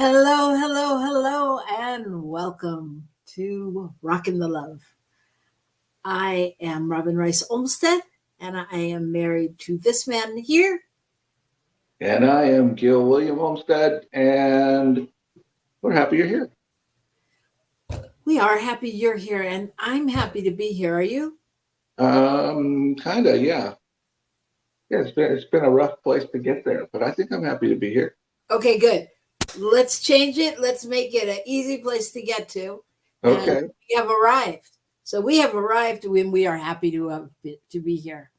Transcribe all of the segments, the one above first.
Hello, hello, hello, and welcome to Rockin the Love. I am Robyn Rice Olmsted, and I am married to this man here. And I am Gil William Olmsted, and we're happy you're here. We are happy you're here, and I'm happy to be here. Are you? Kinda, yeah. Yeah, it's been a rough place to get there, but I think I'm happy to be here. Okay, good. Let's change it. Let's make it an easy place to get to. Okay. And we have arrived. So we have arrived when we are happy to be here.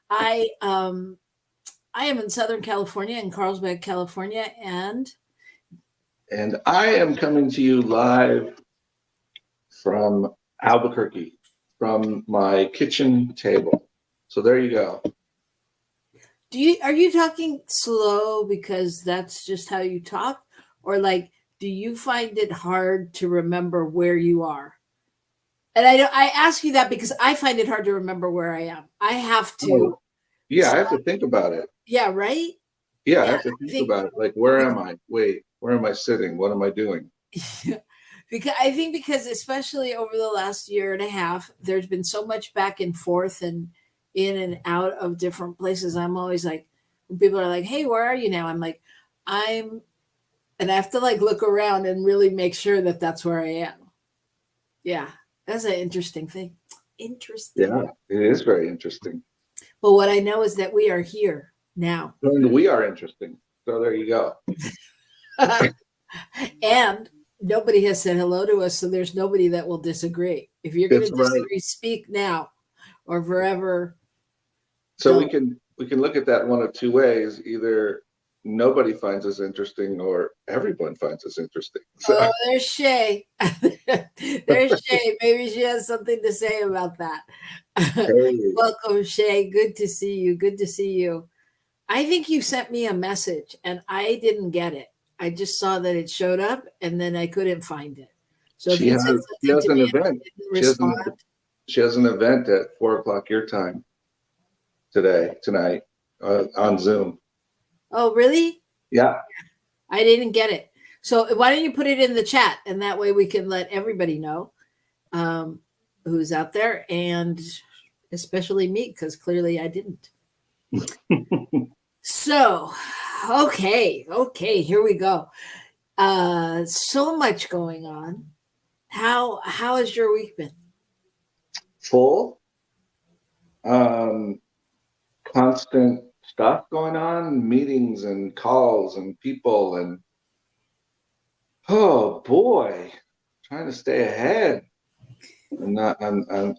I um I am in Southern California, in Carlsbad, California, and And I am coming to you live from Albuquerque, from my kitchen table. So there you go. are you talking slow because that's just how you talk, or like do you find it hard to remember where you are? And I ask you that because I find it hard to remember where I am. I have to. Oh, yeah, I have to think about it. Yeah, right. Yeah, I Yeah, have to I think think about it. Like, where am I? Wait, where am I sitting? What am I doing? because especially over the last year and a half, there's been so much back and forth and in and out of different places. I'm always like, when people are like, "Hey, where are you now?" I'm like, I'm, and I have to like look around and really make sure that that's where I am. Yeah, that's an interesting thing. Interesting. Yeah, it is very interesting. But what I know is that we are here now. And we are interesting. So there you go. And nobody has said hello to us, so there's nobody that will disagree. If you're going That's to right. disagree, speak now or forever. So we Don't. can look at that one of two ways. Either nobody finds us interesting or everyone finds us interesting. So Oh, there's Shay. There's Shay. Maybe she has something to say about that. hey, Welcome, Shay. Good to see you. Good to see you. I think you sent me a message and I didn't get it. I just saw that it showed up and then I couldn't find it. So if she you has said she something has to an me and I event. didn't She has respond, an she has an event at 4 o'clock your time tonight on Zoom. oh, really? Yeah. I didn't get it. So why don't you put it in the chat and that way we can let everybody know um, who's out there and especially me because clearly I didn't. So, okay, here we go. So much going on. How has your week been? Full. Um, Constant stuff going on, meetings and calls and people and oh boy, trying to stay ahead.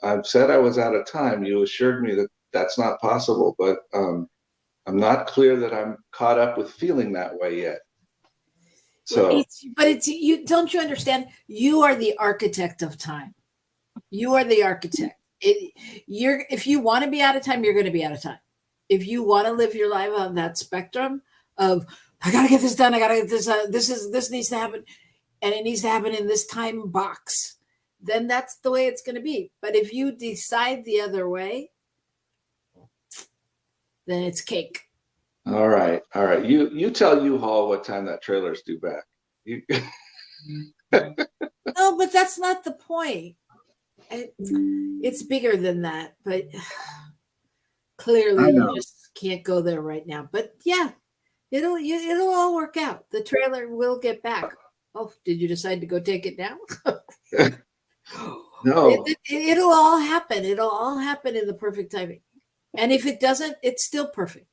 I've said I was out of time. You assured me that that's not possible, but I'm not clear that I'm caught up with feeling that way yet. So, It's you. Don't you understand? You are the architect of time. You are the architect. You're if you want to be out of time, you're going to be out of time. If you want to live your life on that spectrum of I got to get this done, I got to get this. This needs to happen, and it needs to happen in this time box. Then that's the way it's going to be. But if you decide the other way, then it's cake. all right, all right. You tell U-Haul what time that trailer's due back. You, No, but that's not the point. It's bigger than that. But I clearly, you know. just can't go there right now. But yeah, it'll all work out. The trailer will get back. Oh, did you decide to go take it down? No, It'll all happen. It'll all happen in the perfect timing. And if it doesn't, it's still perfect.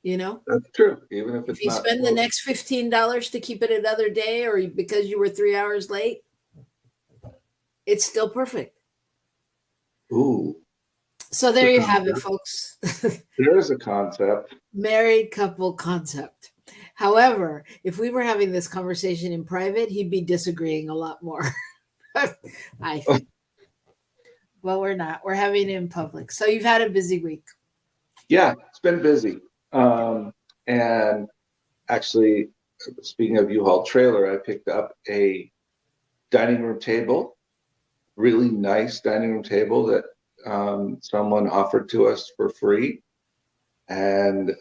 You know, that's true. Even if if it's you not spend the close. next $15 to keep it another day, or because you were 3 hours late, it's still perfect. Ooh, So the there you have it, concept. folks. There is a concept. Married couple concept. However, if we were having this conversation in private, he'd be disagreeing a lot more. I think. Well, we're not. We're having it in public. So you've had a busy week. Yeah, it's been busy. And actually, speaking of U-Haul trailer, I picked up a dining room table, really nice dining room table that someone offered to us for free, and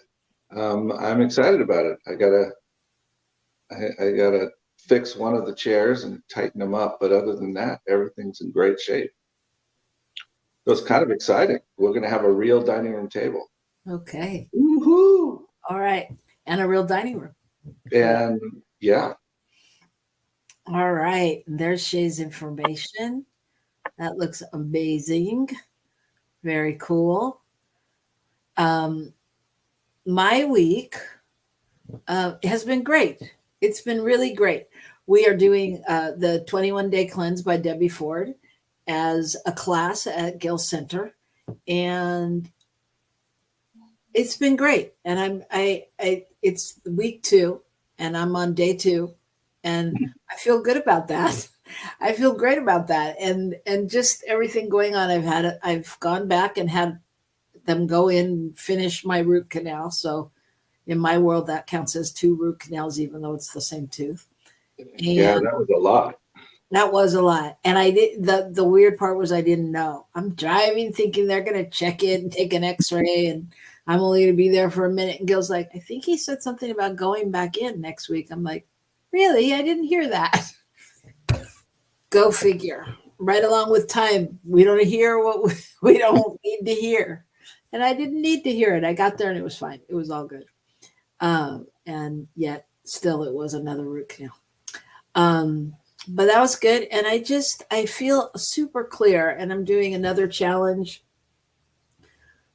I'm excited about it. I gotta I gotta fix one of the chairs and tighten them up, but other than that, everything's in great shape. So it's kind of exciting. We're gonna have a real dining room table. Okay. Woohoo! All right. And a real dining room. And yeah, All right. There's Shay's information. That looks amazing. Very cool. My week has been great. It's been really great. We are doing the 21-day cleanse by Debbie Ford as a class at Gil Center, and it's been great. And it's week 2, and I'm on day 2, and I feel good about that. I feel great about that, and just everything going on. I've gone back and had them go in and finish my root canal. So in my world, that counts as 2 root canals, even though it's the same tooth. yeah, And that was a lot. that was a lot. And I did the weird part was I didn't know. I'm driving thinking they're gonna check it and take an x-ray, and I'm only gonna be there for a minute. And Gil's like, I think he said something about going back in next week. I'm like, really? I didn't hear that. Go figure. Right along with time. We don't hear what we don't need to hear. And I didn't need to hear it. I got there and it was fine. It was all good. And yet still it was another root canal. But that was good. And I feel super clear. And I'm doing another challenge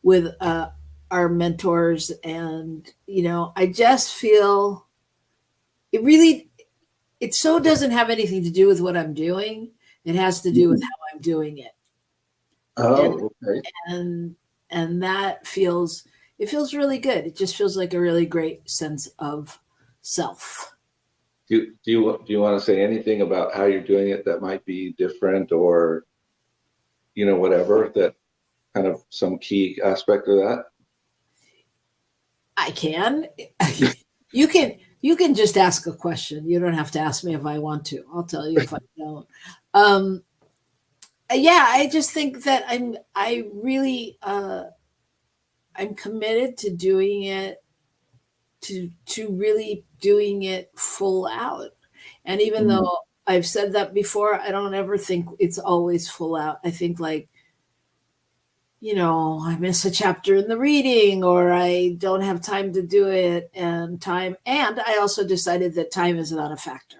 with our mentors. And, I just feel it so doesn't have anything to do with what I'm doing. It has to do with how I'm doing it. Oh, okay. And that feels really good. It just feels like a really great sense of self. Do you want to say anything about how you're doing it that might be different, or whatever, that kind of some key aspect of that? I can. You can just ask a question. You don't have to ask me if I want to. I'll tell you if I don't. Yeah, I just think that I'm committed to doing it, to really doing it full out. And even though I've said that before, I don't ever think it's always full out. I think I miss a chapter in the reading, or I don't have time to do it, and I also decided that time is not a factor.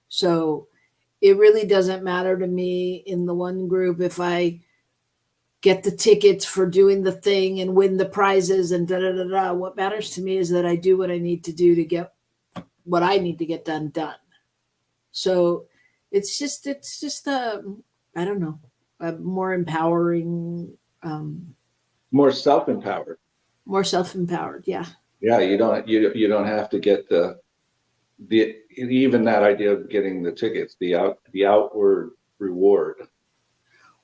So it really doesn't matter to me in the one group if I get the tickets for doing the thing and win the prizes and da da da da. What matters to me is that I do what I need to do to get what I need to get done. So it's just I don't know, a more empowering, More self-empowered. more self-empowered. Yeah. Yeah, you don't have to get the even that idea of getting the tickets, the outward reward.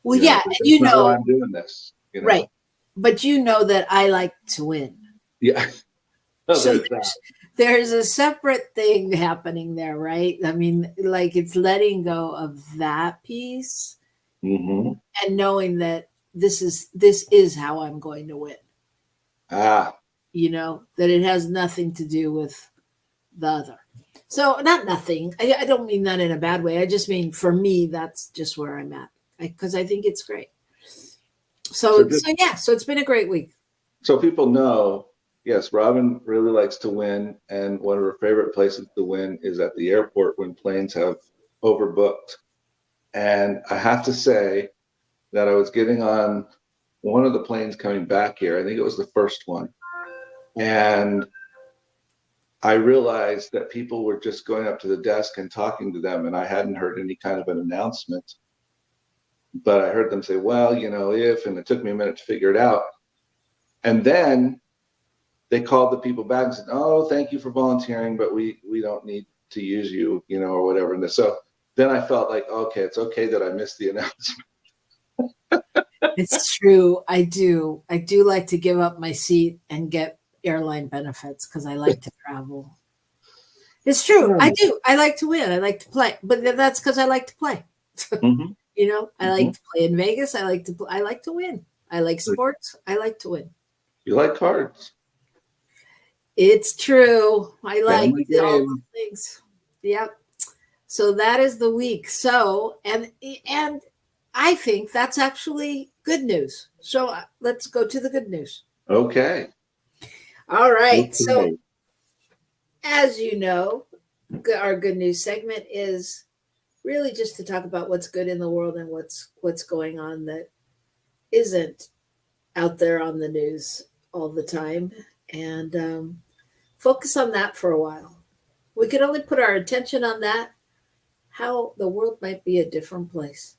Well, yeah, and why I'm doing this. Right. But that I like to win. Yeah. So there's a separate thing happening there, right? I mean, it's letting go of that piece, and knowing that this is how I'm going to win. That it has nothing to do with the other. So not nothing. I don't mean that in a bad way. I just mean, for me, that's just where I'm at, because I think it's great. So it's been a great week. So people know, yes, Robyn really likes to win, and one of her favorite places to win is at the airport when planes have overbooked. And I have to say that I was getting on one of the planes coming back here. I think it was the first one. And I realized that people were just going up to the desk and talking to them, and I hadn't heard any kind of an announcement. But I heard them say, well, if, and it took me a minute to figure it out. And then they called the people back and said, oh, thank you for volunteering, but we don't need to use you, or whatever. And so then I felt like, okay, it's okay that I missed the announcement. It's true. I do like to give up my seat and get airline benefits because I like to travel. It's true. I do. I like to win. I like to play, but that's because I like to play. I like to play in Vegas. I like to win. I like sports. I like to win. You like cards. It's true. I like all those things. Yep. So that is the week. So and I think that's actually good news. So let's go to the good news. Okay. All right. So Okay. as you know, our good news segment is really just to talk about what's good in the world and what's going on that isn't out there on the news all the time, and focus on that for a while. We could only put our attention on that, how the world might be a different place.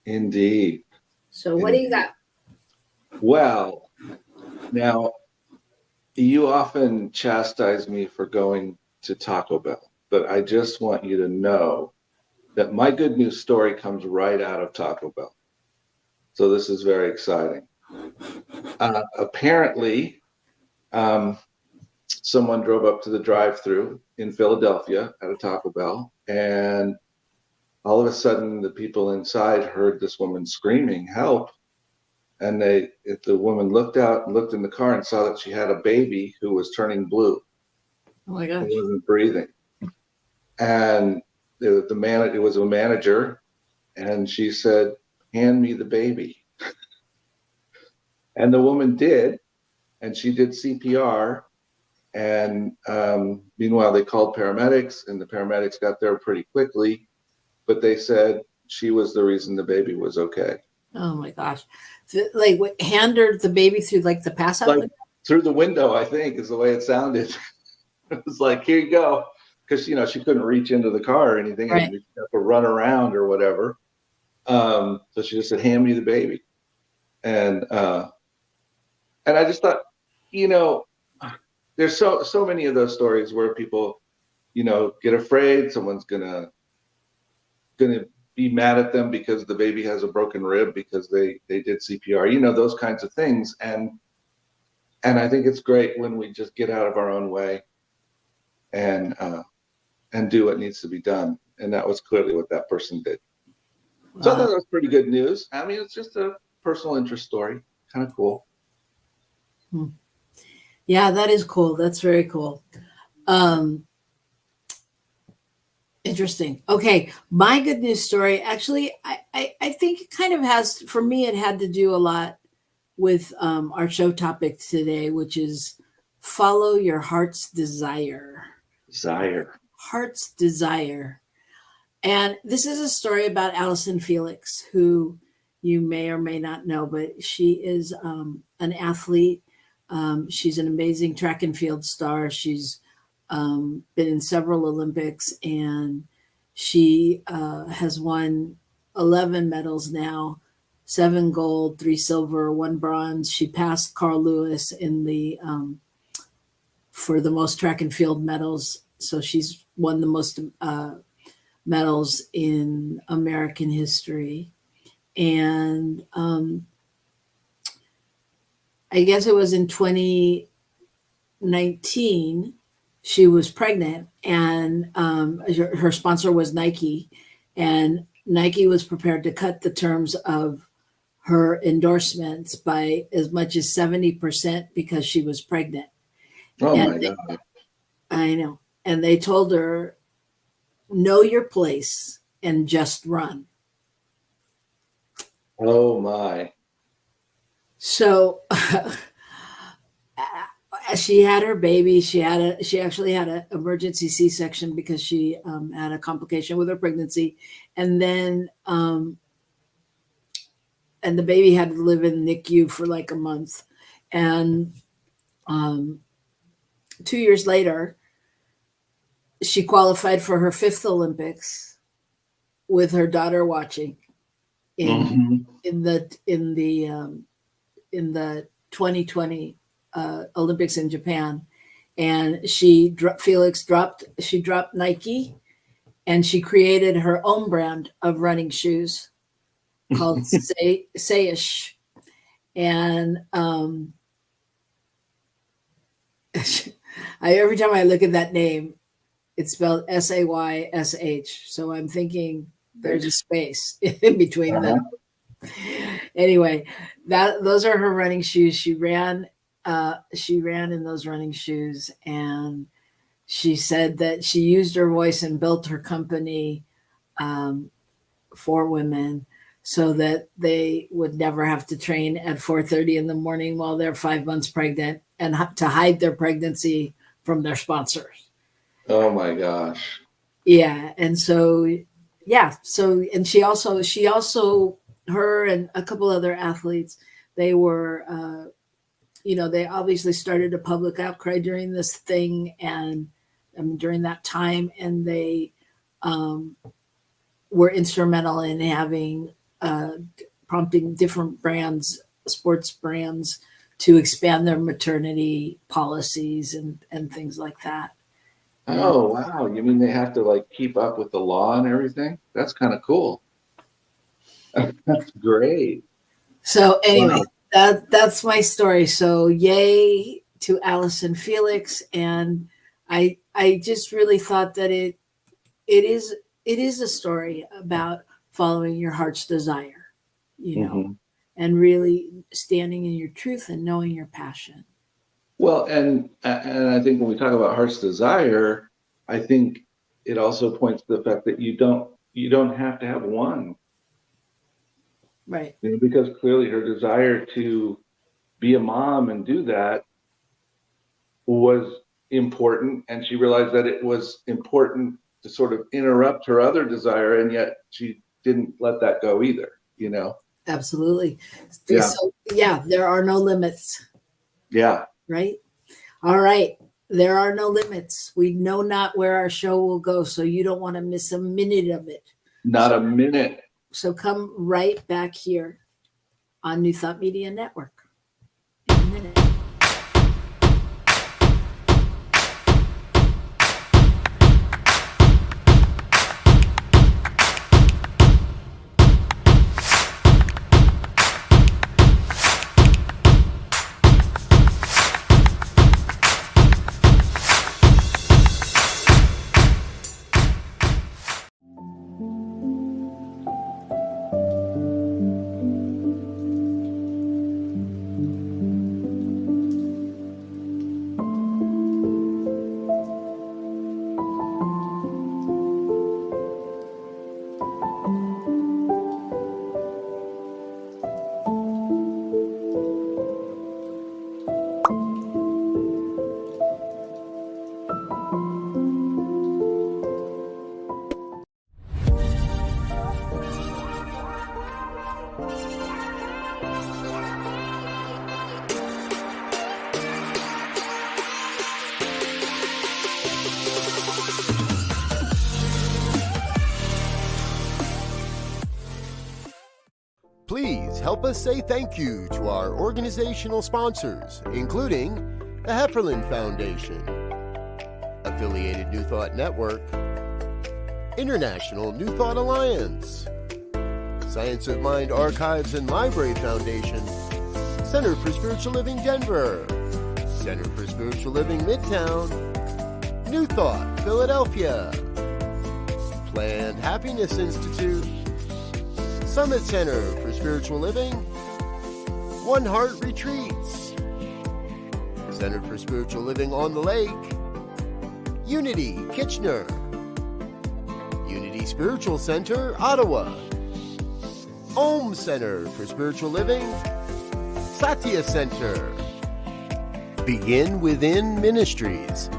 Indeed. So what do you Indeed. got? Well, now you often chastise me for going to Taco Bell, but I just want you to know that my good news story comes right out of Taco Bell. So this is very exciting. Apparently, um, someone drove up to the drive-through in Philadelphia at a Taco Bell, and all of a sudden, the people inside heard this woman screaming, "Help!" And the woman looked out and looked in the car and saw that she had a baby who was turning blue Oh my and gosh. wasn't breathing. And the man, it was a manager, and she said, "Hand me the baby." And the woman did, and she did CPR. And meanwhile, they called paramedics, and the paramedics got there pretty quickly. But they said she was the reason the baby was okay. Oh my gosh. Like what, handed the baby through like the pass out Like window? through the window, I think is the way it sounded. It was like, "Here you go," because she couldn't reach into the car or anything, and Right. she had to run around or whatever. So she just said, "Hand me the baby," and I just thought, you know, there's so many of those stories where people, get afraid someone's gonna be mad at them because the baby has a broken rib because they did CPR, those kinds of things, and I think it's great when we just get out of our own way and do what needs to be done, and that was clearly what that person did. So I thought Wow. that was pretty good news. I mean, it's just a personal interest story, kind of cool. Hmm. Yeah, that is cool. That's very cool. Um, Interesting. Okay, my good news story. Actually, I think it kind of has, for me, it had to do a lot with our show topic today, which is follow your heart's desire. Desire. Heart's desire. And this is a story about Allison Felix, who you may or may not know, but she is an athlete. She's an amazing track and field star. She's been in several Olympics, and she has won 11 medals now, 7 gold, 3 silver, 1 bronze. She passed Carl Lewis in the for the most track and field medals. So she's won the most medals in American history. And I guess it was in 2019, she was pregnant, and her sponsor was Nike. And Nike was prepared to cut the terms of her endorsements by as much as 70% because she was pregnant. Oh And my God. I know. And they told her, know your place and just run. Oh my. So she had her baby. She actually had an emergency C-section because she had a complication with her pregnancy, and then and the baby had to live in NICU for like a month, and 2 years later, she qualified for her 5th Olympics with her daughter watching in Mhm. in the in the in the 2020 Olympics in Japan, and she dropped Nike, and she created her own brand of running shoes called Sayish, and every time I look at that name, it's spelled Saysh. So I'm thinking there's a space in between them. Uh-huh. Anyway, those are her running shoes. She ran in those running shoes, and She said that she used her voice and built her company for women so that they would never have to train at 4:30 in the morning while they're 5 months pregnant and to hide their pregnancy from their sponsors. Oh my gosh. Yeah. And so, yeah. So, and she also, her and a couple other athletes, they were, they obviously started a public outcry during this thing and during that time, and they were instrumental in having prompting different brands, sports brands, to expand their maternity policies and things like that. Oh, wow. You mean they have to like keep up with the law and everything? That's kind of cool. That's great. So anyway, Wow. that's my story. So yay to Allison Felix. And I just really thought that it is a story about following your heart's desire, and really standing in your truth and knowing your passion. Well, and I think when we talk about heart's desire, I think it also points to the fact that you don't have to have one. Right. Because clearly her desire to be a mom and do that was important, and she realized that it was important to sort of interrupt her other desire, and yet she didn't let that go either, Absolutely. Yeah. So yeah, there are no limits. Yeah. Right. All right. There are no limits. We know not where our show will go, so you don't want to miss a minute of it. Not a minute. So come right back here on New Thought Media Network in a minute. Please help us say thank you to our organizational sponsors, including the Hefferland Foundation, Affiliated New Thought Network, International New Thought Alliance, Science of Mind Archives and Library Foundation, Center for Spiritual Living Denver, Center for Spiritual Living Midtown, New Thought Philadelphia, Planned Happiness Institute, Summit Center for Spiritual Living, One Heart Retreats, Center for Spiritual Living on the Lake, Unity Kitchener, Unity Spiritual Center Ottawa, Om Center for Spiritual Living, Satya Center, Begin Within Ministries,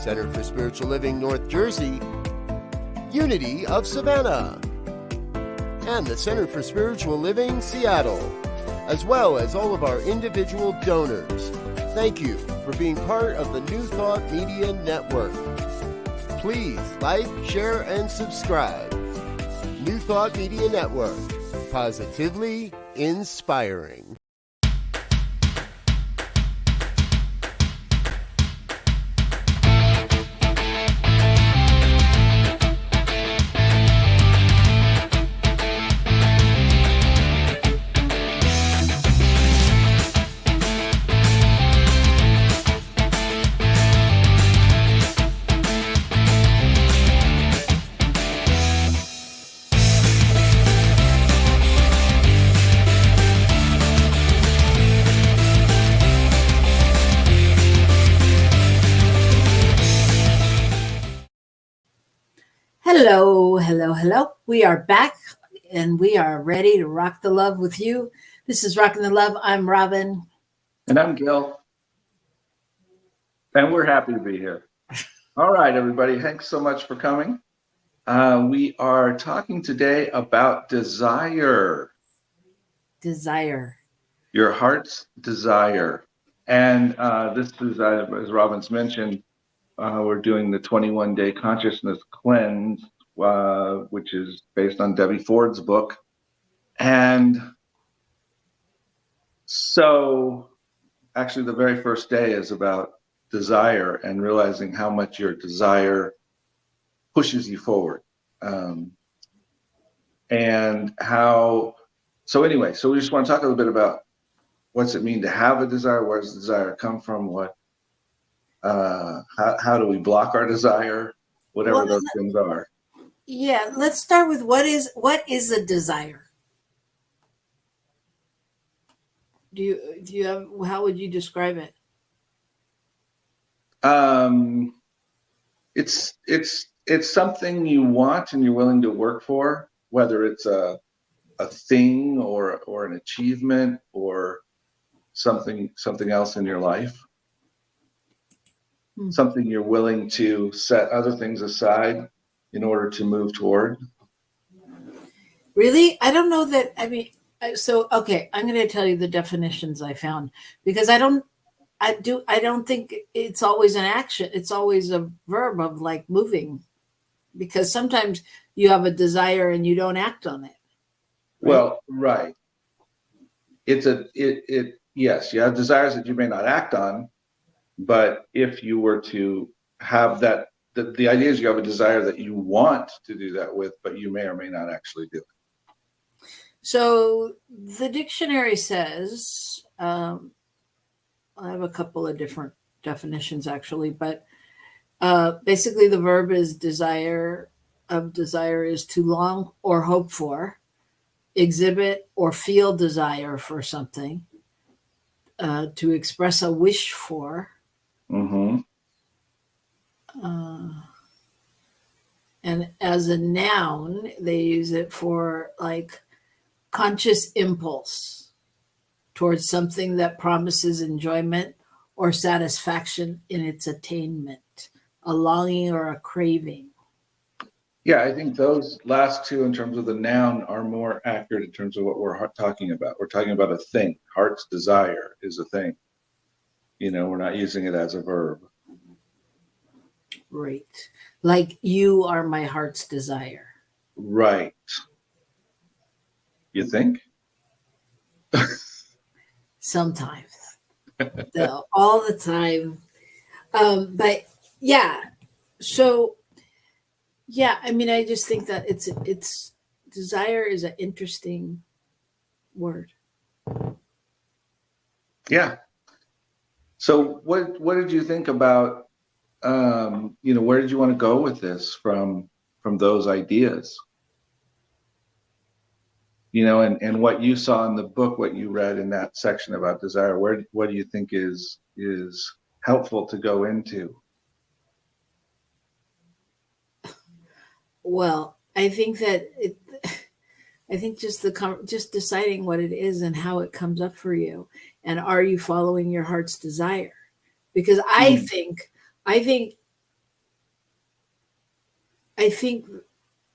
Center for Spiritual Living North Jersey, Unity of Savannah, and the Center for Spiritual Living Seattle, as well as all of our individual donors. Thank you for being part of the New Thought Media Network. Please like, share, and subscribe. New Thought Media Network, positively inspiring. Hello, hello, hello. We are back and we are ready to rock the love with you. This is Rockin the Love. I'm Robyn. And I'm Gil. And we're happy to be here. All right, everybody. Thanks so much for coming. We are talking today about desire. Desire. Your heart's desire. And this is, as Robyn's mentioned, we're doing the 21-day consciousness cleanse, which is based on Debbie Ford's book. And so actually the very first day is about desire and realizing how much your desire pushes you forward. And how, so anyway, so we just want to talk a little bit about what's it mean to have a desire? Where does desire come from? How do we block our desire? Whatever those things are. Yeah, let's start with what is a desire? Do you have, how would you describe it? It's something you want and you're willing to work for, whether it's a thing or an achievement or something else in your life. Something you're willing to set other things aside in order to move toward. Really? I don't know that. I mean, so, okay, I'm going to tell you the definitions I found, because I don't think it's always an action. It's always a verb of like moving, because sometimes you have a desire and you don't act on it. Right? Well, right. Yes, you have desires that you may not act on, but if you were to have that, the idea is you have a desire that you want to do that with, but you may or may not actually do it. So the dictionary says, I have a couple of different definitions actually, but basically the verb is desire is to long or hope for, exhibit or feel desire for something, to express a wish for. Mm-hmm. And as a noun, they use it for like conscious impulse towards something that promises enjoyment or satisfaction in its attainment, a longing or a craving. Yeah, I think those last two in terms of the noun are more accurate in terms of what we're talking about. We're talking about a thing. Heart's desire is a thing. You know, we're not using it as a verb. Right. Like you are my heart's desire. Right. You think? Sometimes. No, all the time. But yeah. So yeah, I mean, I just think that it's desire is an interesting word. Yeah. So what did you think about, where did you want to go with this from those ideas? You know, and what you saw in the book, what you read in that section about desire, what do you think is helpful to go into? Well, I think that just deciding what it is and how it comes up for you, and are you following your heart's desire? Because I think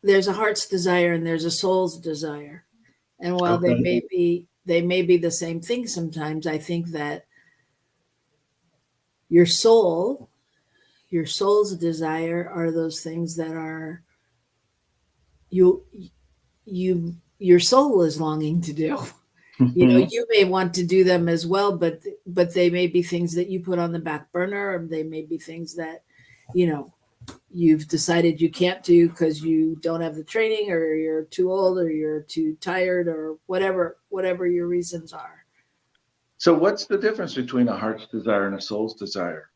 there's a heart's desire and there's a soul's desire, and while they may be the same thing sometimes, I think that your soul's desire are those things that are your soul is longing to do. You know, you may want to do them as well, but they may be things that you put on the back burner, or they may be things that, you know, you've decided you can't do because you don't have the training, or you're too old, or you're too tired, or whatever your reasons are. So what's the difference between a heart's desire and a soul's desire?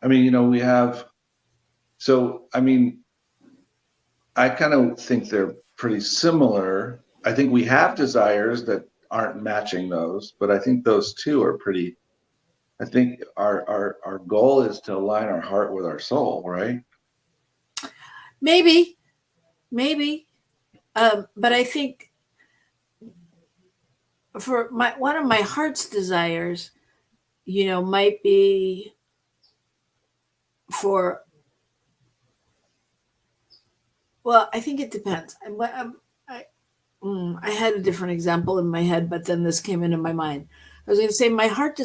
I mean, you know, I kind of think they're pretty similar. I think we have desires that aren't matching those, but I think those two are pretty. I think our goal is to align our heart with our soul, right? maybe, but I think for one of my heart's desires, might be for, well, I think it depends. I had a different example in my head, but then this came into my mind. I was going to say my heart's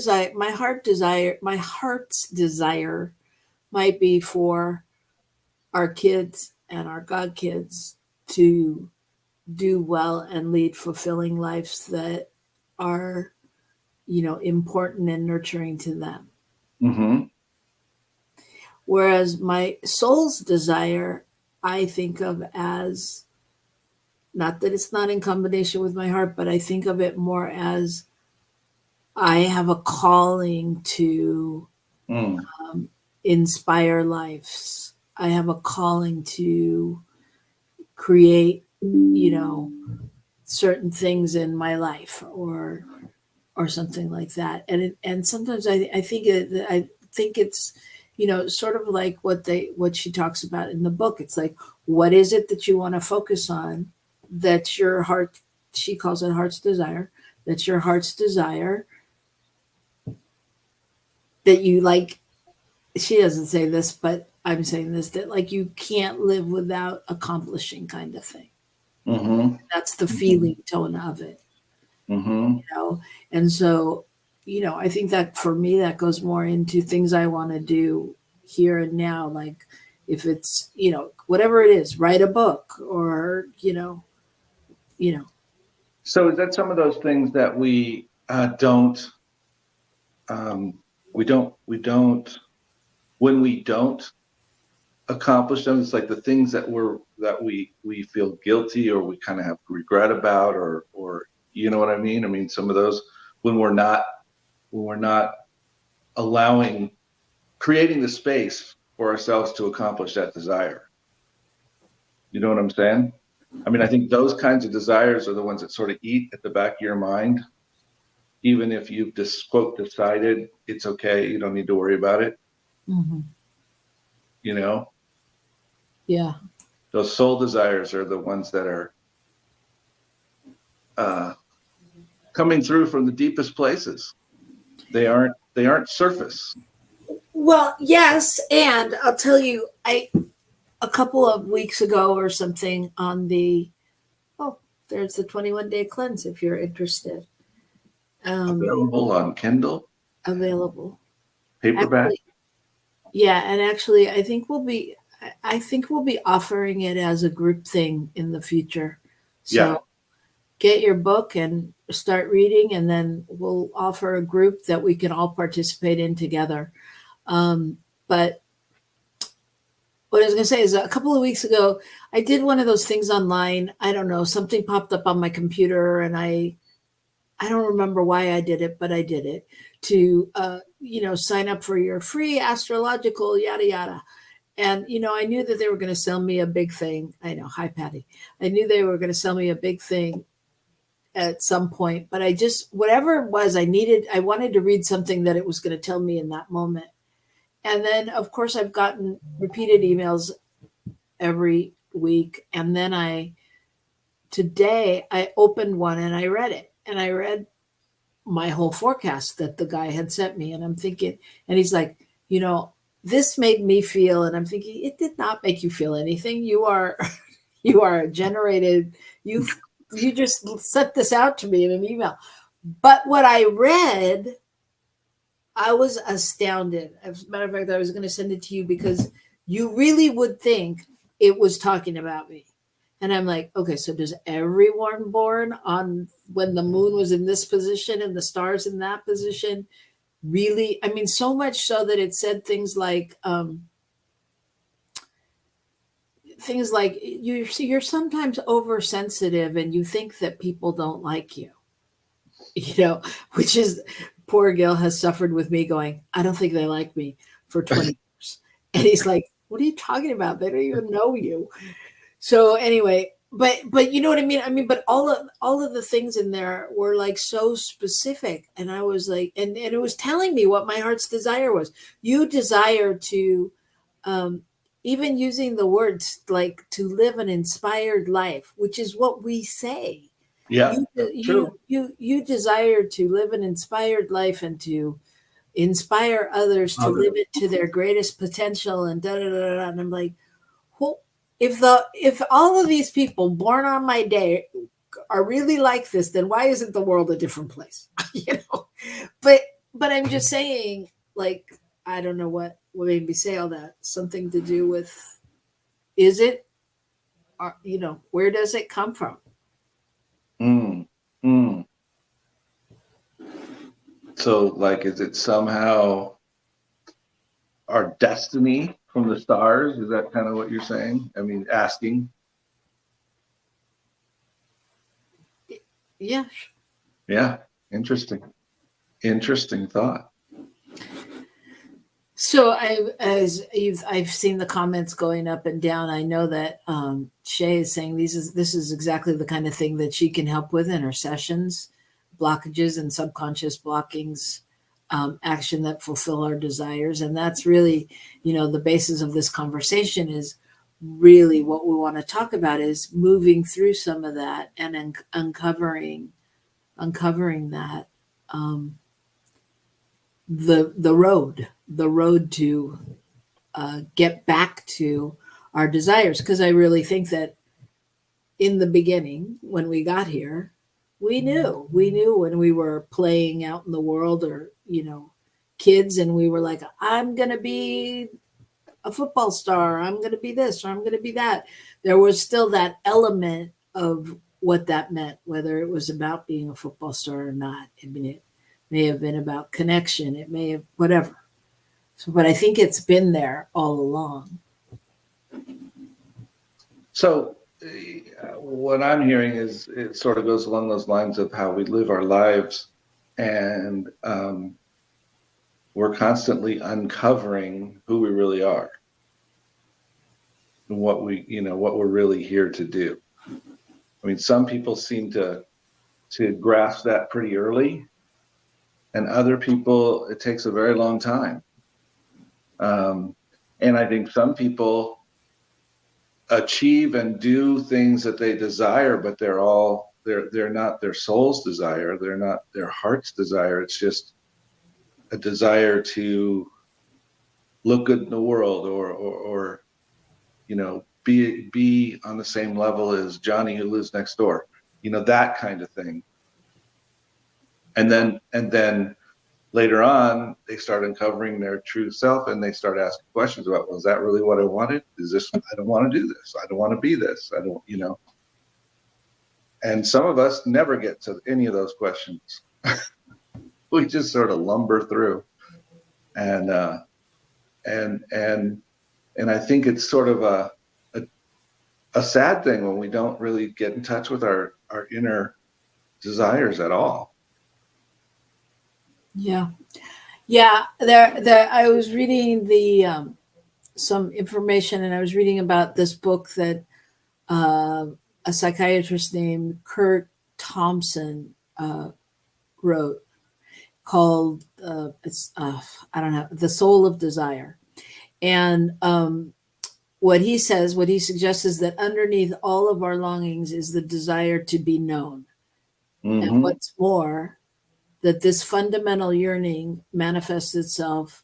desire might be for our kids and our godkids to do well and lead fulfilling lives that are, important and nurturing to them. Mm-hmm. Whereas my soul's desire, I think of as, not that it's not in combination with my heart, but I think of it more as I have a calling to inspire lives. I have a calling to create, certain things in my life, or something like that. And sometimes I think it's, sort of like what she talks about in the book. It's like, what is it that you want to focus on? That's your heart. She calls it heart's desire. That's your heart's desire. That you like. She doesn't say this, but I'm saying this, that like you can't live without accomplishing, kind of thing. Mm-hmm. That's the feeling tone of it. Mm-hmm. And so, I think that for me, that goes more into things I want to do here and now. Like if it's, whatever it is, write a book, or, So is that some of those things that we don't, when we don't accomplish them, it's like the things that we feel guilty, or we kind of have regret about, or you know what I mean? I mean, some of those, when we're not creating the space for ourselves to accomplish that desire. You know what I'm saying? I mean, I think those kinds of desires are the ones that sort of eat at the back of your mind, even if you've just quote decided it's okay, you don't need to worry about it. Mm-hmm. Yeah. Those soul desires are the ones that are coming through from the deepest places. They aren't surface. Well, yes, and I'll tell you, a couple of weeks ago or something on there's the 21-day cleanse if you're interested. Available on Kindle, available paperback. Actually, yeah, and actually, I think we'll be offering it as a group thing in the future. So Yeah. Get your book and start reading, and then we'll offer a group that we can all participate in together. But what I was going to say is, a couple of weeks ago, I did one of those things online. I don't know, something popped up on my computer, and I don't remember why I did it, but I did it to, sign up for your free astrological yada yada. And, I knew that they were going to sell me a big thing. I know. Hi, Patty. I knew they were going to sell me a big thing at some point, but I just, whatever it was, I wanted to read something that it was going to tell me in that moment. And then, of course, I've gotten repeated emails every week. And then today I opened one and I read it, and I read my whole forecast that the guy had sent me. And I'm thinking, and he's like, this made me feel, and I'm thinking, it did not make you feel anything. You are generated. You just sent this out to me in an email. But what I read, I was astounded. As a matter of fact, I was going to send it to you because you really would think it was talking about me. And I'm like, okay, so does everyone born on when the moon was in this position and the stars in that position really? I mean, so much so that it said things like you're sometimes oversensitive and you think that people don't like you, which is, poor Gil has suffered with me going, I don't think they like me for 20 years. And he's like, what are you talking about? They don't even know you. So anyway, but you know what I mean? I mean, but all of the things in there were like so specific. And I was like, and it was telling me what my heart's desire was. You desire to even using the words like to live an inspired life, which is what we say. Yeah, true. You desire to live an inspired life and to inspire others to live it to their greatest potential and da da da da. And I'm like, well, if all of these people born on my day are really like this, then why isn't the world a different place? You know, but I'm just saying, like, I don't know what made me say all that. Something to do with, is it, you know, where does it come from? Mm, mm. So, like, is it somehow our destiny from the stars? Is that kind of what you're saying? I mean, asking. Yeah. Yeah. Interesting. Interesting thought. So I've seen the comments going up and down. I know that Shay is saying this is exactly the kind of thing that she can help with in her sessions, blockages and subconscious blockings, action that fulfill our desires. And that's really, you know, the basis of this conversation is really what we want to talk about is moving through some of that and uncovering that. The road to get back to our desires, because I really think that in the beginning when we got here, we knew when we were playing out in the world, or, you know, kids, and we were like, I'm gonna be a football star, I'm gonna be this, or I'm gonna be that. There was still that element of what that meant, whether it was about being a football star or not. I mean, it may have been about connection, it may have whatever. So, but I think it's been there all along. So, what I'm hearing is it sort of goes along those lines of how we live our lives, and we're constantly uncovering who we really are and what we're really here to do. I mean, some people seem to grasp that pretty early, and other people, it takes a very long time. And I think some people achieve and do things that they desire, but they're not their soul's desire. They're not their heart's desire. It's just a desire to look good in the world, or you know, be on the same level as Johnny who lives next door, you know, that kind of thing. And then later on, they start uncovering their true self, and they start asking questions about, well, is that really what I wanted? Is this, I don't want to do this. I don't want to be this. I don't, you know. And some of us never get to any of those questions. We just sort of lumber through. And I think it's sort of a sad thing when we don't really get in touch with our inner desires at all. Yeah. There. I was reading some information, and I was reading about this book that a psychiatrist named Kurt Thompson wrote, called I don't know, The Soul of Desire. And what he suggests is that underneath all of our longings is the desire to be known. Mm-hmm. And what's more, that this fundamental yearning manifests itself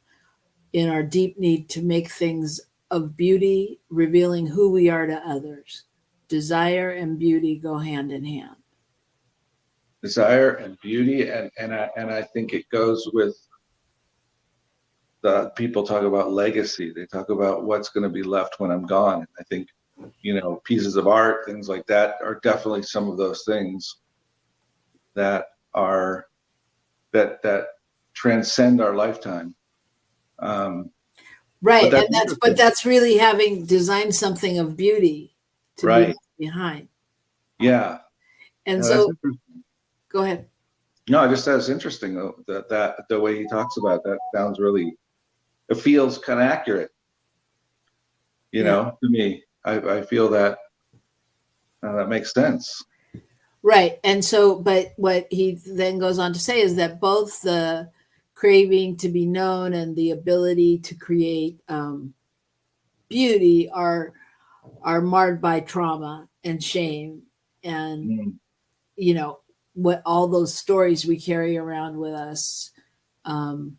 in our deep need to make things of beauty, revealing who we are to others. Desire and beauty go hand in hand. Desire and beauty, and I think it goes with the people talk about legacy. They talk about what's going to be left when I'm gone. I think, you know, pieces of art, things like that, are definitely some of those things that are that transcend our lifetime. Right, but that's really having designed something of beauty to be behind. Yeah. And so, go ahead. No, I just thought it's interesting though, that the way he talks about that sounds really, it feels kind of accurate. You know, to me, I feel that that makes sense. Right. And so, but what he then goes on to say is that both the craving to be known and the ability to create beauty are marred by trauma and shame and you know what all those stories we carry around with us, and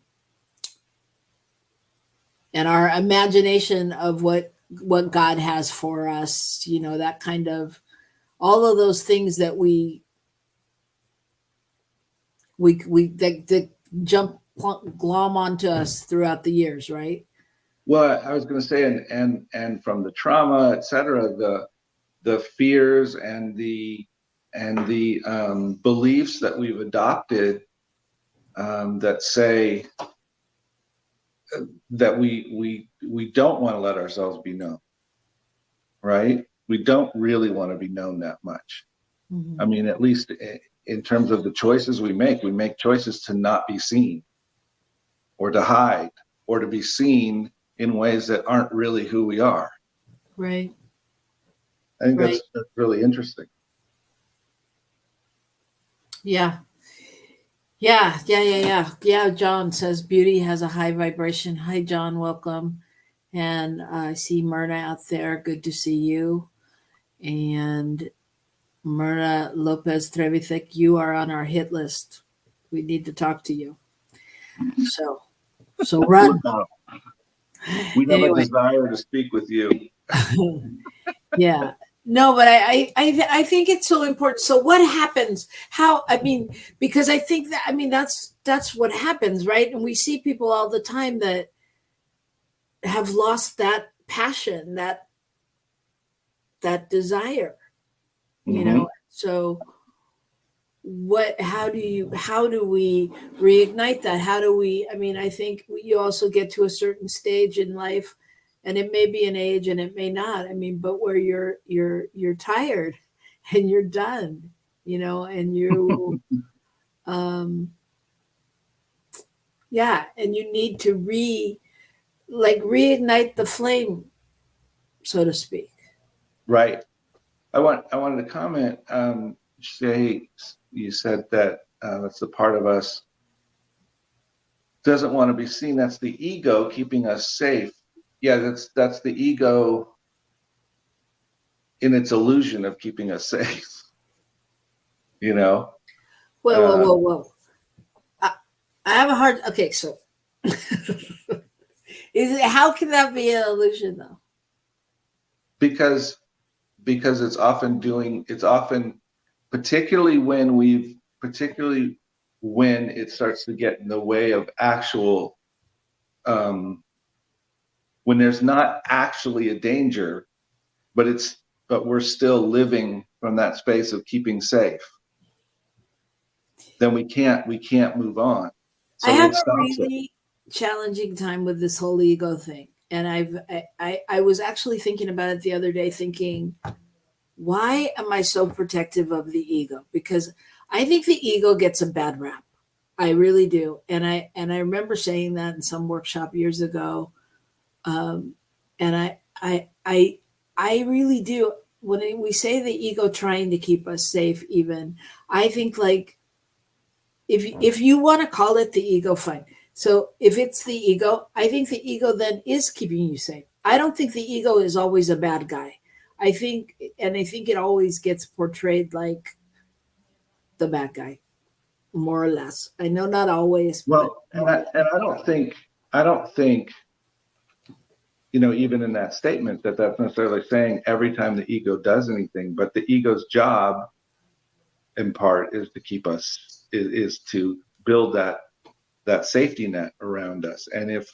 our imagination of what God has for us, you know, that kind of all of those things that we that jump glom onto us throughout the years, right? Well, I was going to say, and from the trauma, et cetera, the fears and the beliefs that we've adopted, that say that we don't want to let ourselves be known, right? We don't really want to be known that much. Mm-hmm. I mean, at least in terms of the choices we make choices to not be seen, or to hide, or to be seen in ways that aren't really who we are. Right. I think Right. that's really interesting. Yeah. John says beauty has a high vibration. Hi, John. Welcome. And I see Myrna out there. Good to see you. And Myrna Lopez Trevithick, you are on our hit list. We need to talk to you. So run. We have Anyway. a desire to speak with you. Yeah. No, but I think it's so important. So what happens? Because I think that's what happens, right? And we see people all the time that have lost that passion, that desire, you know? So how do we reignite that? I think you also get to a certain stage in life, and it may be an age and it may not. But where you're tired and you're done, you know, and you, and you need to reignite the flame, so to speak. Right. I wanted to comment. Say, you said that that's the part of us doesn't want to be seen. That's the ego keeping us safe. Yeah, that's the ego in its illusion of keeping us safe. You know. Whoa. I have a hard. Okay, so how can that be an illusion though? Because it's often particularly when it starts to get in the way of actual, when there's not actually a danger, but we're still living from that space of keeping safe, then we can't move on. So I have a really challenging time with this whole ego thing. And I was actually thinking about it the other day, thinking, why am I so protective of the ego? Because I think the ego gets a bad rap. I really do. And I remember saying that in some workshop years ago. And I really do. When we say the ego trying to keep us safe, even, I think like, if you want to call it the ego, fine. So if it's the ego, I think the ego then is keeping you safe. I don't think the ego is always a bad guy. I think it always gets portrayed like the bad guy, more or less. I know not always. Well, and I don't think, you know, even in that statement that's necessarily saying every time the ego does anything, but the ego's job in part is to keep us, is to build that safety net around us. And if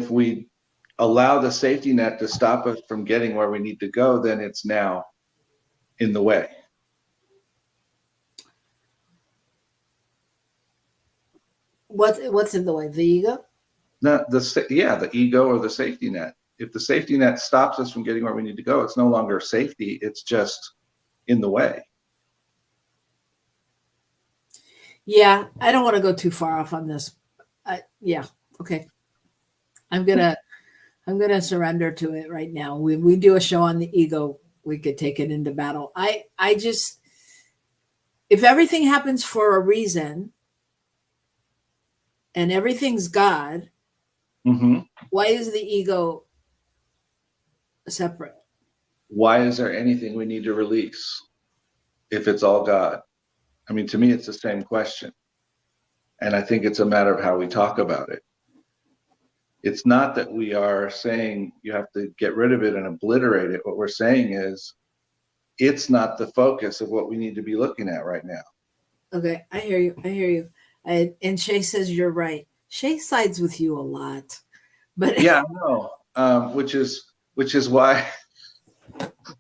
we allow the safety net to stop us from getting where we need to go, then it's now in the way. What's in the way? The ego? The ego or the safety net. If the safety net stops us from getting where we need to go, it's no longer safety, it's just in the way. Yeah, I don't want to go too far off on this. Okay. I'm gonna surrender to it right now. We do a show on the ego, we could take it into battle. I just, if everything happens for a reason and everything's God, why is the ego separate. Why is there anything we need to release if it's all God? I mean, to me, it's the same question. And I think it's a matter of how we talk about it. It's not that we are saying you have to get rid of it and obliterate it. What we're saying is it's not the focus of what we need to be looking at right now. Okay, I hear you. I hear you. And Shay says you're right. Shay sides with you a lot, but Yeah, no, which is why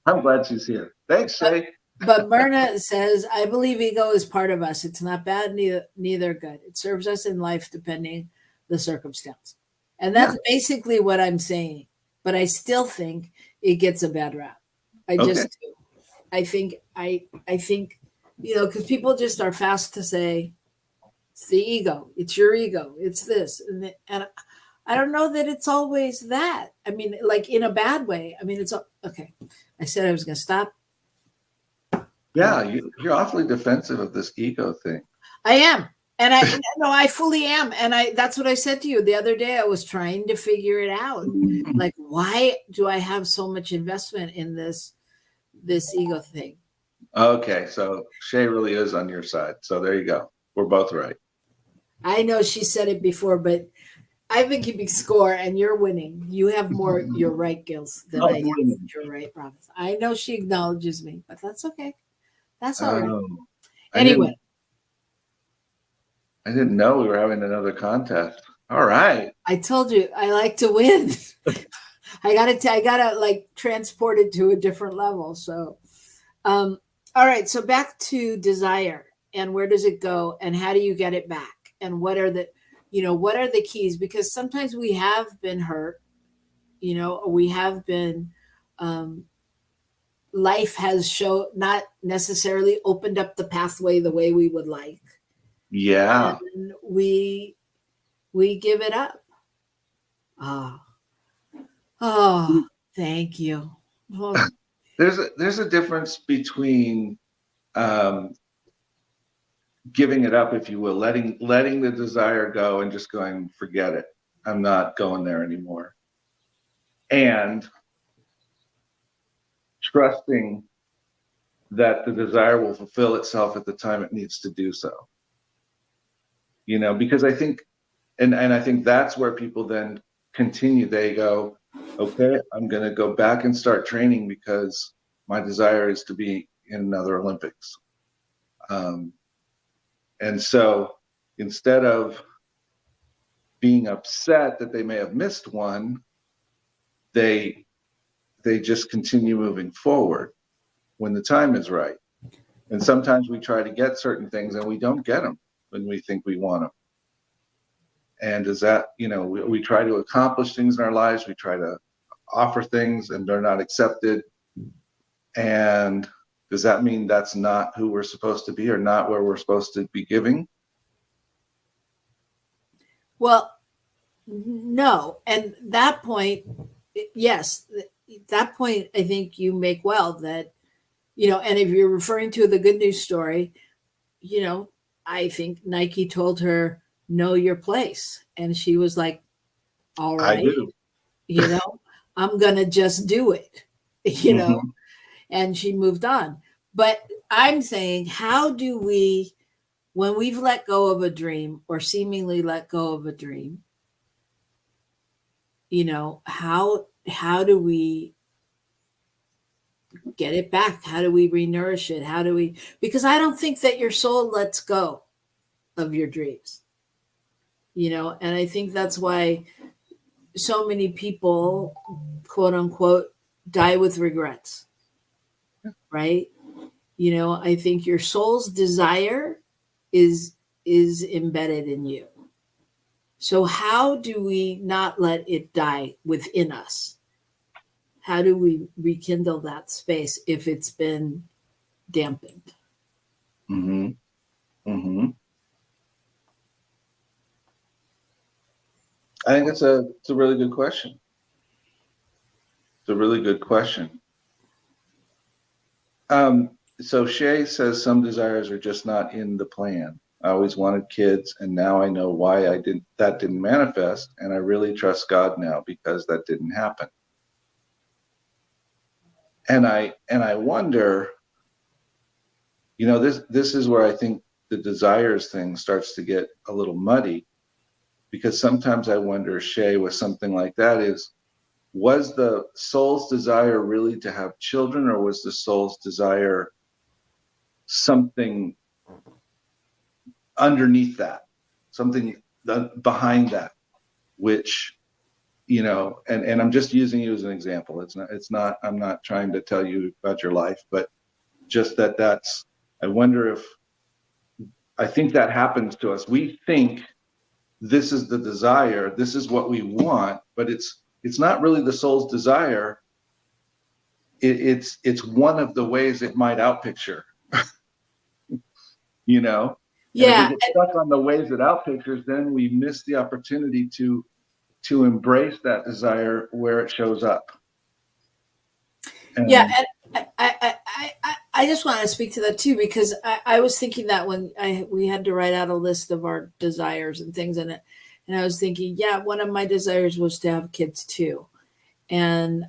I'm glad she's here. Thanks, Shay. But Myrna says, I believe ego is part of us. It's not bad, neither good. It serves us in life depending the circumstance. And that's basically what I'm saying. But I still think it gets a bad rap. I just do. I think, because people just are fast to say, it's the ego. It's your ego. It's this. And I don't know that it's always that. I mean, like in a bad way. I mean, it's okay. I said I was going to stop. Yeah, you're awfully defensive of this ego thing. I am. And I fully am. And that's what I said to you the other day. I was trying to figure it out. Like, why do I have so much investment in this ego thing? Okay, so Shay really is on your side. So there you go. We're both right. I know she said it before, but I've been keeping score and you're winning. You have more you're right, Gils, than I do. You're right, Robyn. I know she acknowledges me, but that's okay. That's all right. Anyway. I didn't know we were having another contest. All right. I told you I like to win. I gotta like transport it to a different level. So all right. So back to desire and where does it go and how do you get it back? And what are the keys? Because sometimes we have been hurt, we have been life has not necessarily opened up the pathway the way we would like. Yeah. And we give it up. Oh, thank you. Oh. There's a difference between giving it up, if you will, letting the desire go and just going, forget it. I'm not going there anymore. And trusting that the desire will fulfill itself at the time it needs to do so. Because I think, and I think that's where people then continue. They go, okay, I'm going to go back and start training because my desire is to be in another Olympics. And so instead of being upset that they may have missed one, they just continue moving forward when the time is right. And sometimes we try to get certain things and we don't get them when we think we want them. And does that, we try to accomplish things in our lives, we try to offer things and they're not accepted. And does that mean that's not who we're supposed to be or not where we're supposed to be giving? Well, no. And that point, yes, that point, I think you make well that, and if you're referring to the good news story, I think Nike told her, know your place. And she was like, all right, I do. I'm going to just do it, and she moved on. But I'm saying, how do we, when we've let go of a dream or seemingly let go of a dream, how do we get it back? How do we renourish it? Because I don't think that your soul lets go of your dreams, and I think that's why so many people, quote unquote, die with regrets, right? I think your soul's desire is embedded in you. So how do we not let it die within us? How do we rekindle that space if it's been dampened? Mm-hmm. Mm-hmm. I think it's a really good question. It's a really good question. So Shay says some desires are just not in the plan. I always wanted kids, and now I know why that didn't manifest, and I really trust God now because that didn't happen. I wonder, this is where I think the desires thing starts to get a little muddy, because sometimes I wonder, Shay, with something like that was the soul's desire really to have children, or was the soul's desire something underneath that, something behind that, which, and I'm just using you as an example. I'm not trying to tell you about your life, but just I wonder if, I think that happens to us. We think this is the desire, this is what we want, but it's not really the soul's desire. It's one of the ways it might outpicture. Yeah. And if we get stuck on the ways it outpictures, then we miss the opportunity to embrace that desire where it shows up. And I just want to speak to that too, because I was thinking that when we had to write out a list of our desires and things in it, and I was thinking, yeah, one of my desires was to have kids too, and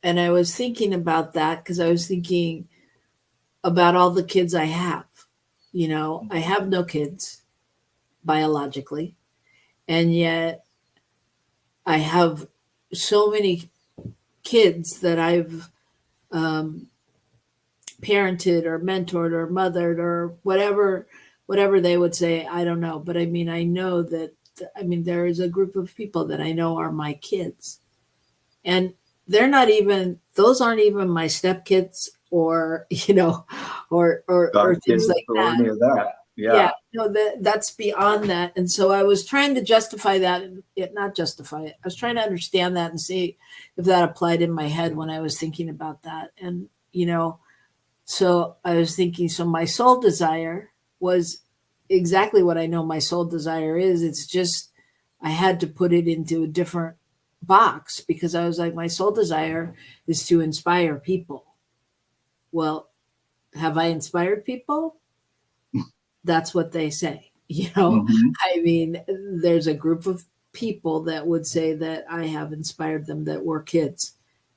and I was thinking about that because I was thinking about all the kids I have. I have no kids biologically, and yet I have so many kids that I've parented or mentored or mothered or whatever they would say. I don't know. But I mean, I know that, there is a group of people that I know are my kids, and those aren't even my stepkids or things like or any of that. Yeah. No, that's beyond that. And so I was trying to justify that, not justify it. I was trying to understand that and see if that applied in my head when I was thinking about that. And, so I was thinking, so my soul desire was exactly what I know my soul desire is. It's just, I had to put it into a different box because I was like, my soul desire is to inspire people. Well, have I inspired people? That's what they say, Mm-hmm. There's a group of people that would say that I have inspired them that were kids,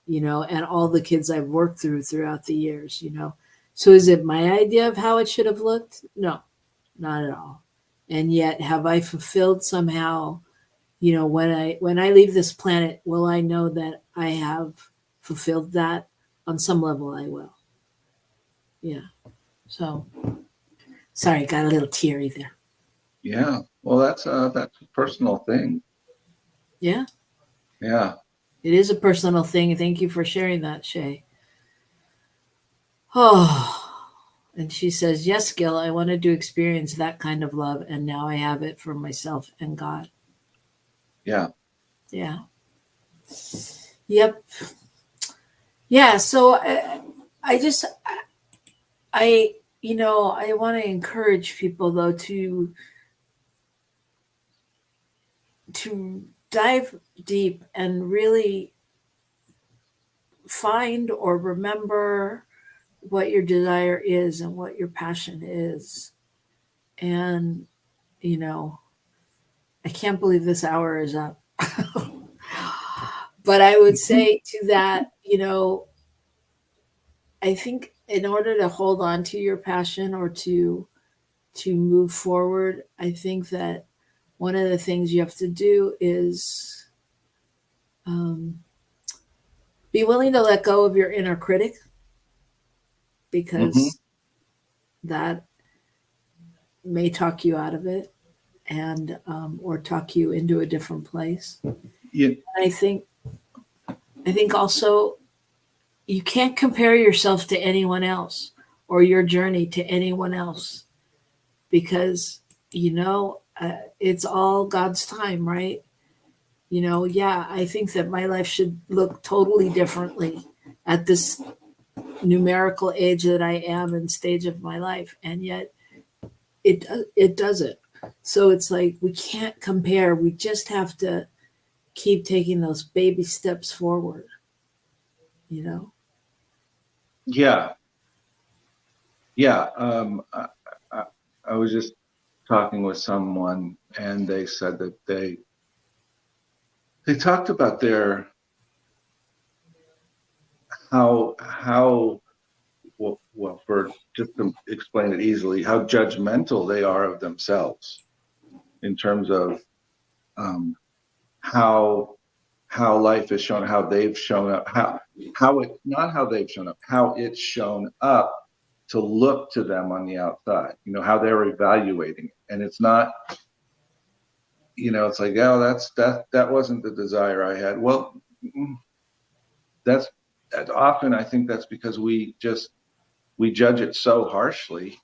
and all the kids I've worked throughout the years, So is it my idea of how it should have looked? No, not at all. And yet have I fulfilled somehow, when I leave this planet, will I know that I have fulfilled that? On some level I will. Yeah. So sorry, got a little teary there. Yeah. Well, that's a personal thing. Yeah. Yeah. It is a personal thing. Thank you for sharing that, Shay. Oh, and she says, yes, Gil, I wanted to experience that kind of love, and now I have it for myself and God. Yeah. Yeah. Yep. Yeah. So I want to encourage people though to dive deep and really find or remember what your desire is and what your passion is. And, I can't believe this hour is up. But I would say to that, I think in order to hold on to your passion or to move forward, I think that one of the things you have to do is be willing to let go of your inner critic, because that may talk you out of it and or talk you into a different place. Yeah. I think also you can't compare yourself to anyone else or your journey to anyone else, because it's all God's time, right? I think that my life should look totally differently at this numerical age that I am and stage of my life, and yet it doesn't. So it's like we can't compare. We just have to keep taking those baby steps forward. Yeah. I was just talking with someone, and they said that they talked about their how well, for just to explain it easily, how judgmental they are of themselves in terms of how life is shown, how they've shown up, how it, not how they've shown up, how it's shown up to look to them on the outside, how they're evaluating it. And it's not, it's like, oh, that wasn't the desire I had. Well, that's often, I think that's because we judge it so harshly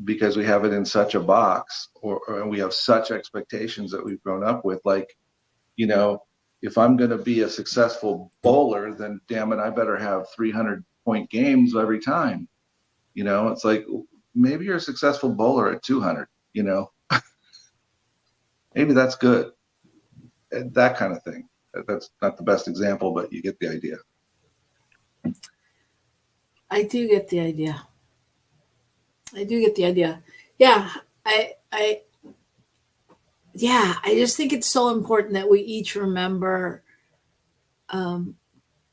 because we have it in such a box, or we have such expectations that we've grown up with. Like, if I'm going to be a successful bowler, then damn it, I better have 300-point games every time. It's like, maybe you're a successful bowler at 200, maybe that's good. That kind of thing. That's not the best example, but you get the idea. I do get the idea. Yeah. I just think it's so important that we each remember that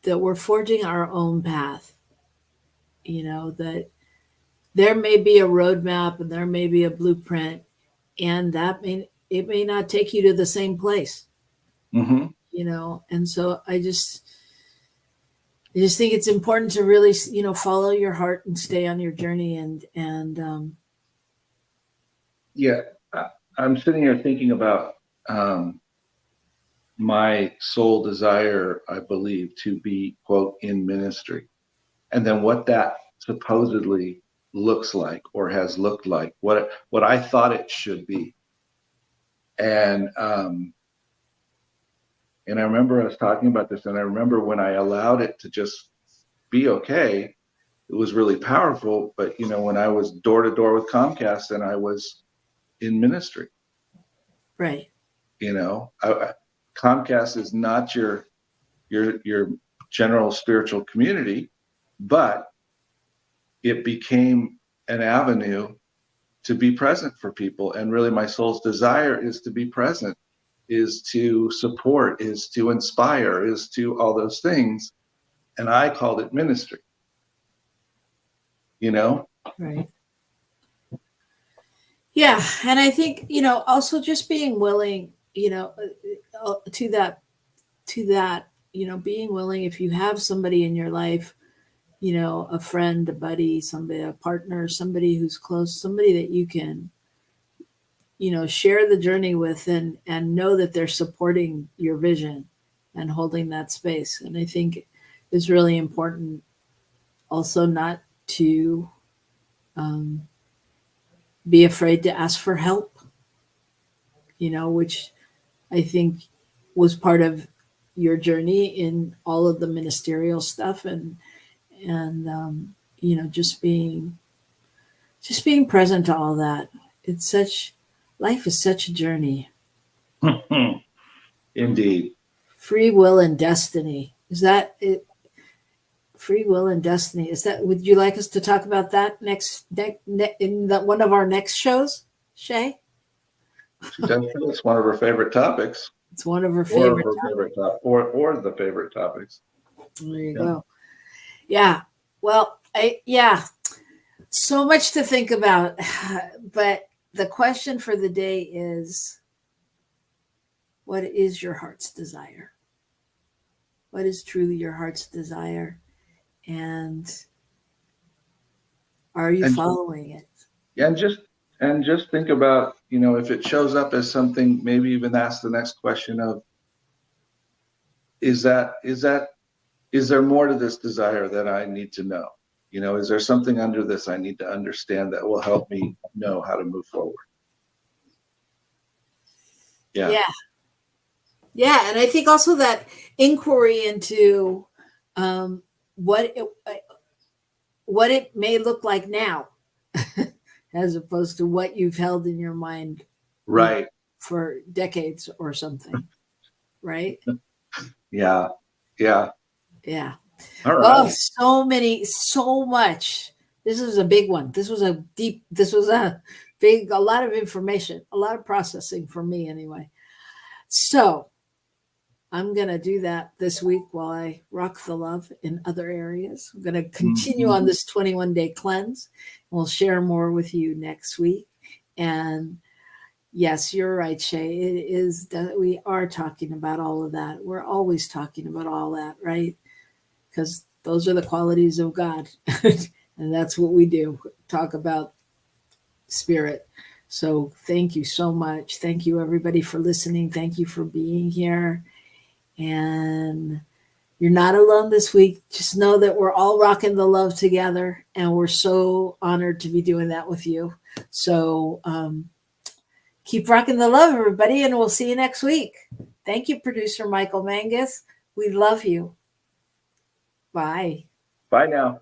we're forging our own path. That there may be a roadmap and there may be a blueprint, and it may not take you to the same place. Mm-hmm. And so I just think it's important to really, follow your heart and stay on your journey. And yeah, I'm sitting here thinking about my sole desire, I believe, to be, quote, in ministry, and then what that supposedly looks like or has looked like, what I thought it should be. And I remember us talking about this, and I remember when I allowed it to just be okay, it was really powerful. But when I was door to door with Comcast, and I was in ministry, right? Comcast is not your general spiritual community, but it became an avenue to be present for people. And really, my soul's desire is to be present, is to support, is to inspire, is to all those things. And I called it ministry, Right. Yeah. And I think, also just being willing, to that, being willing, if you have somebody in your life, a friend, a buddy, somebody, a partner, somebody who's close, somebody that you can, share the journey with, and know that they're supporting your vision and holding that space. And I think it's really important also not to be afraid to ask for help, which I think was part of your journey in all of the ministerial stuff, and just being present to all that. Life is such a journey. Indeed. Free will and destiny. Is that it? Free will and destiny. Is that? Would you like us to talk about that next in one of our next shows, Shay? It's one of her favorite topics. It's one of her favorite or the favorite topics. There you go. Yeah. Well, so much to think about, but the question for the day is, what is your heart's desire? What is truly your heart's desire? And are you following it? Yeah, and just think about, if it shows up as something, maybe even ask the next question of, is there more to this desire that I need to know? Is there something under this I need to understand that will help me know how to move forward? Yeah. And I think also that inquiry into what it may look like now, as opposed to what you've held in your mind, right, for decades or something, right? Yeah. All right. Oh, so much. This is a big one. This was a lot of information, a lot of processing for me anyway. So I'm going to do that this week while I rock the love in other areas. I'm going to continue on this 21-day cleanse. We'll share more with you next week. And yes, you're right, Shay. It is that we are talking about all of that. We're always talking about all that, right? Because those are the qualities of God. And that's what we do, talk about spirit. So thank you so much. Thank you, everybody, for listening. Thank you for being here. And you're not alone this week. Just know that we're all rocking the love together. And we're so honored to be doing that with you. So keep rocking the love, everybody. And we'll see you next week. Thank you, producer Michael Mangus. We love you. Bye. Bye now.